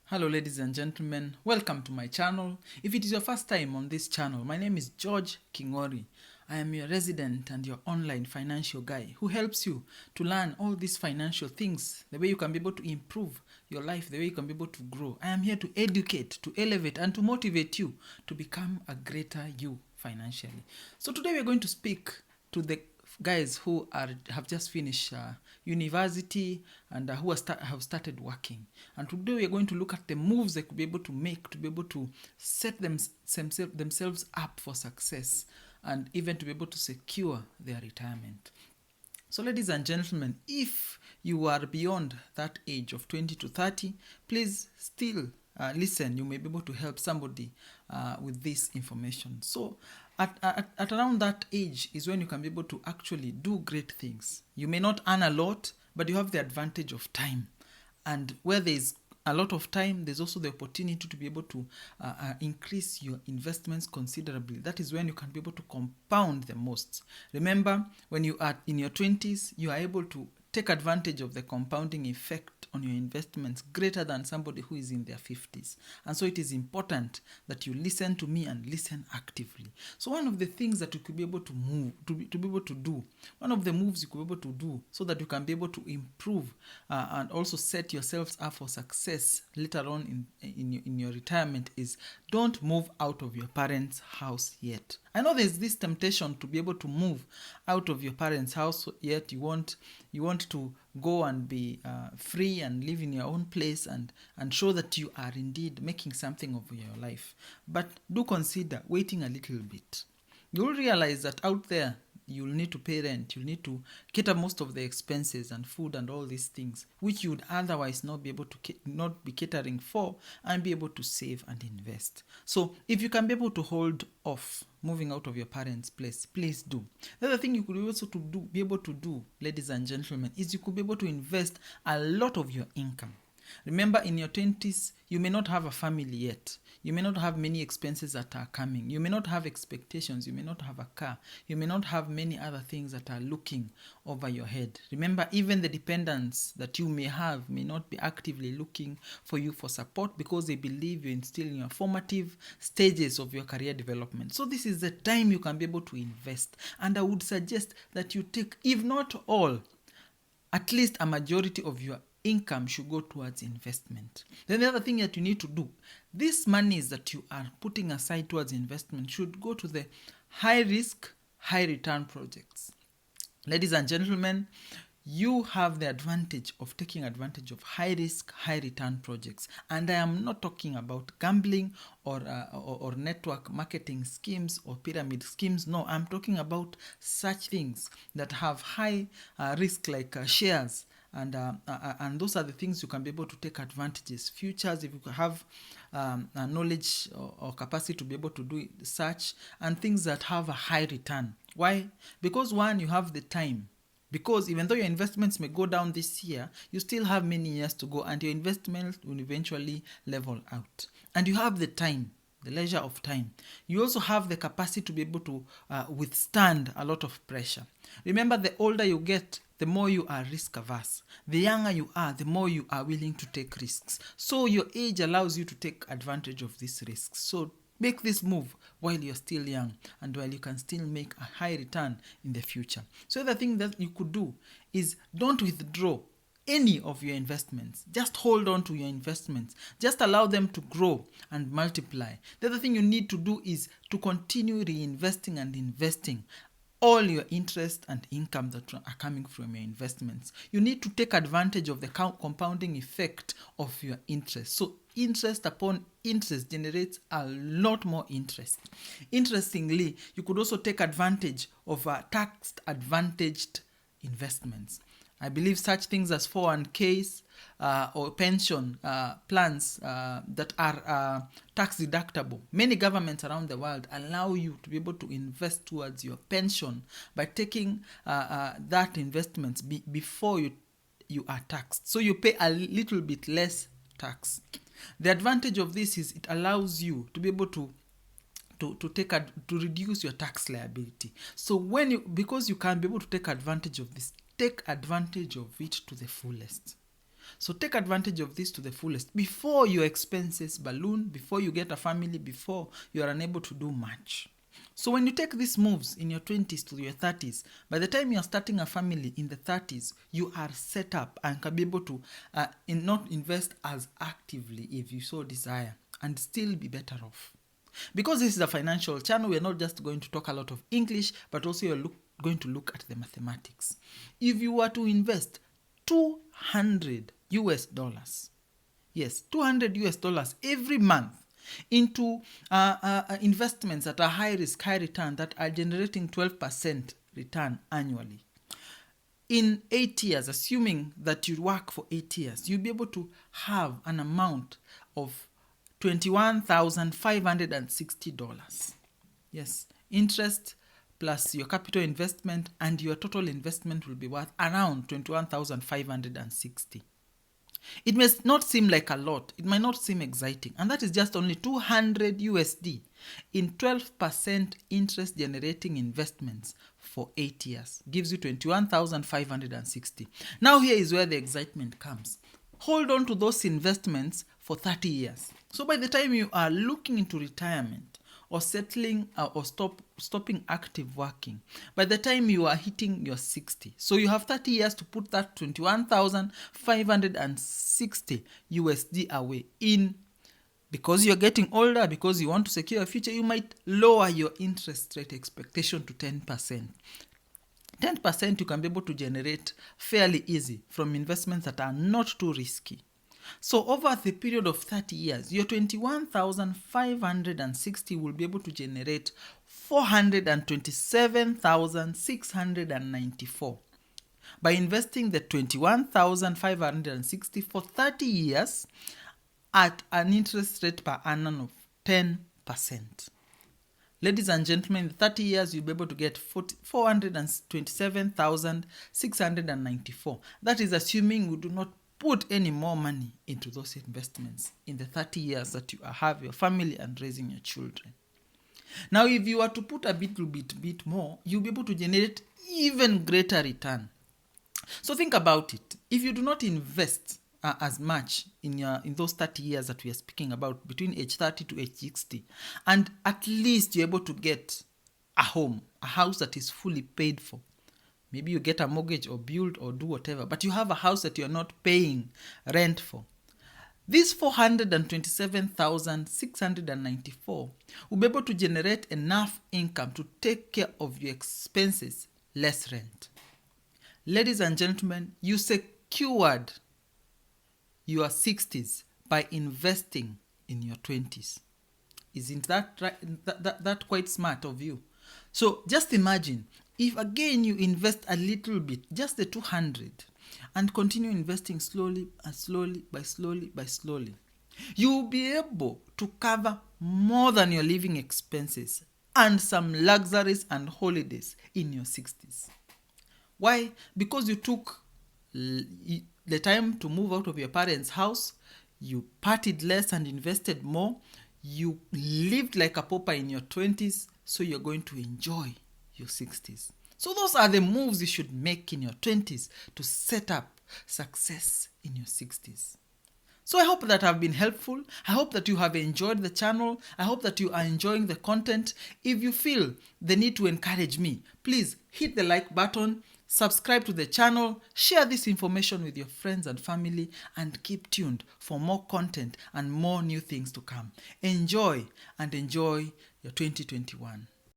Hello ladies and gentlemen, welcome to my channel. If it is your first time on this channel, my name is George Kingori. I am your resident and your online financial guy who helps you to learn all these financial things, the way you can be able to improve your life, the way you can be able to grow. I am here to educate, to elevate, and to motivate you to become a greater you financially. So today we are going to speak to the guys who have just finished university and who have started working. And today we are going to look at the moves they could be able to make to be able to set themselves up for success and even to be able to secure their retirement. So ladies and gentlemen, if you are beyond that age of 20 to 30, please still listen. You may be able to help somebody with this information. So at around that age is when you can be able to actually do great things. You may not earn a lot, but you have the advantage of time. And where there is a lot of time, there's also the opportunity to be able to increase your investments considerably. That is when you can be able to compound the most. Remember, when you are in your 20s, you are able to take advantage of the compounding effect on your investments greater than somebody who is in their 50s. And so it is important that you listen to me and listen actively. So one of the things that you could be able to be able to do, one of the moves you could be able to do so that you can be able to improve and also set yourselves up for success later on in your retirement is don't move out of your parents' house yet. I know there's this temptation to be able to move out of your parents' house, yet you want to go and be free and live in your own place and show that you are indeed making something of your life. But do consider waiting a little bit. You'll realize that out there, you'll need to pay rent, you'll need to cater most of the expenses and food and all these things, which you would otherwise not be able to not be catering for and be able to save and invest. So if you can be able to hold off moving out of your parents' place, please do. The other thing you could also be able to do, ladies and gentlemen, is you could be able to invest a lot of your income. Remember, in your 20s, you may not have a family yet. You may not have many expenses that are coming. You may not have expectations. You may not have a car. You may not have many other things that are looking over your head. Remember, even the dependents that you may have may not be actively looking for you for support because they believe you're still in your formative stages of your career development. So this is the time you can be able to invest. And I would suggest that you take, if not all, at least a majority of your income should go towards investment. Then the other thing that you need to do, these monies that you are putting aside towards investment should go to the high risk, high return projects. Ladies and gentlemen, you have the advantage of taking advantage of high risk, high return projects. And I am not talking about gambling or network marketing schemes or pyramid schemes. No, I'm talking about such things that have high risk like shares. And those are the things you can be able to take advantages. Futures, if you have knowledge or capacity to be able to do such, and things that have a high return. Why? Because one, you have the time. Because even though your investments may go down this year, you still have many years to go and your investments will eventually level out. And you have the time, the leisure of time. You also have the capacity to be able to withstand a lot of pressure. Remember, the older you get, the more you are risk averse. The younger you are, the more you are willing to take risks. So your age allows you to take advantage of these risks. So make this move while you're still young and while you can still make a high return in the future. So the thing that you could do is don't withdraw any of your investments. Just hold on to your investments. Just allow them to grow and multiply. The other thing you need to do is to continue reinvesting and investing all your interest and income that are coming from your investments. You need to take advantage of the compounding effect of your interest. So interest upon interest generates a lot more interest. Interestingly, you could also take advantage of tax advantaged investments. I believe such things as 401ks or pension plans that are tax deductible. Many governments around the world allow you to be able to invest towards your pension by taking that investment before you are taxed. So you pay a little bit less tax. The advantage of this is it allows you to be able to reduce your tax liability. So because you can be able to take advantage of this, take advantage of it to the fullest. So take advantage of this to the fullest before your expenses balloon, before you get a family, before you are unable to do much. So when you take these moves in your 20s to your 30s, by the time you are starting a family in the 30s, you are set up and can be able to not invest as actively if you so desire and still be better off. Because this is a financial channel, we're not just going to talk a lot of English, but also you're going to look at the mathematics. If you were to invest $200, yes, $200 every month into investments that are high risk, high return, that are generating 12% return annually. In 8 years, assuming that you work for 8 years, you'll be able to have an amount of $21,560. Yes, interest plus your capital investment, and your total investment will be worth around $21,560. It may not seem like a lot, it might not seem exciting, and that is just only $200 in 12% interest generating investments for 8 years. Gives you $21,560. Now here is where the excitement comes. Hold on to those investments for 30 years. So by the time you are looking into retirement or settling or stopping active working, by the time you are hitting your 60, so you have 30 years to put that $21,560 away in. Because you're getting older, because you want to secure your future, you might lower your interest rate expectation to 10%. 10% you can be able to generate fairly easy from investments that are not too risky. So over the period of 30 years, your $21,560 will be able to generate $427,694 by investing the $21,560 for 30 years at an interest rate per annum of 10%. Ladies and gentlemen, in 30 years, you'll be able to get $427,694. That is assuming we do not put any more money into those investments in the 30 years that you have your family and raising your children. Now, if you were to put a bit more, you'll be able to generate even greater return. So think about it. If you do not invest as much in those 30 years that we are speaking about, between age 30 to age 60, and at least you're able to get a home, a house that is fully paid for. Maybe you get a mortgage or build or do whatever, but you have a house that you're not paying rent for. This $427,694 will be able to generate enough income to take care of your expenses, less rent. Ladies and gentlemen, you secured your 60s by investing in your 20s. Isn't that right? That quite smart of you? So just imagine if again you invest a little bit, just the 200, and continue investing slowly and slowly by slowly, you will be able to cover more than your living expenses and some luxuries and holidays in your 60s. Why? Because you took the time to move out of your parents' house, you partied less and invested more, you lived like a pauper in your 20s, so you're going to enjoy your 60s. So those are the moves you should make in your 20s to set up success in your 60s. So I hope that I've been helpful. I hope that you have enjoyed the channel. I hope that you are enjoying the content. If you feel the need to encourage me, please hit the like button, subscribe to the channel, share this information with your friends and family, and keep tuned for more content and more new things to come. Enjoy and enjoy your 2021.